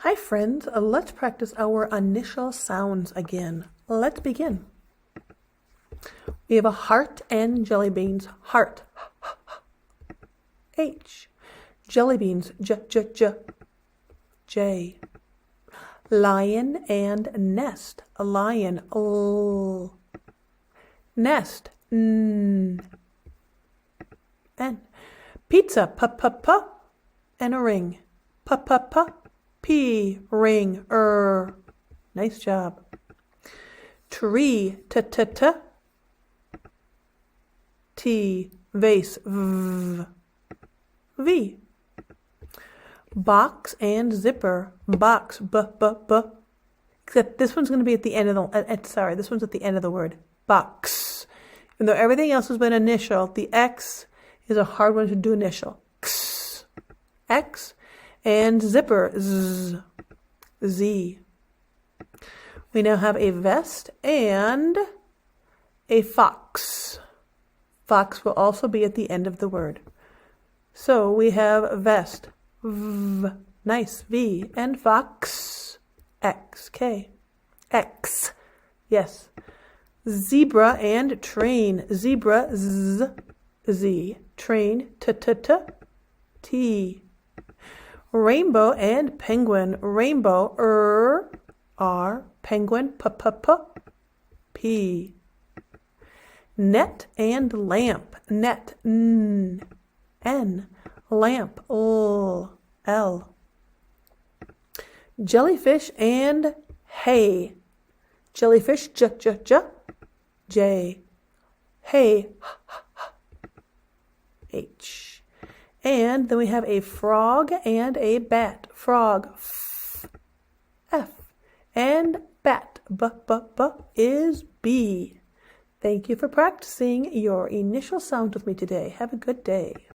Hi friends, let's practice our initial sounds again. Let's begin. We have a heart and jelly beans. Heart. H. Jelly beans. J, J, J. J. Lion and nest. A lion. L. Nest. N. N. Pizza. P, P, P. And a ring. P, P, P. P. Ring. Nice job. Tree. T, T, T. T. Vase. V. V. Box and zipper. Box. B, B, B. Except this one's going to be at the end of the, this one's at the end of the word. Box. Even though everything else has been initial, the X is a hard one to do initial. X. X. And zipper. Z. Z. We now have a vest and a fox. Fox will also be at the end of the word. So we have vest. V. Nice. V. And fox. X. K. X. Yes. Zebra and train. Zebra. Z. Z. Train. T, T, T. T. Rainbow and penguin. Rainbow. R. Penguin. P, P, P. P. Net and lamp. Net. N. N. Lamp. L. L. Jellyfish and hay. Jellyfish. J, J, J. J. Hay. H. And then we have a frog and a bat. Frog. F. F. And bat. B, B, B is B. Thank you for practicing your initial sound with me today. Have a good day.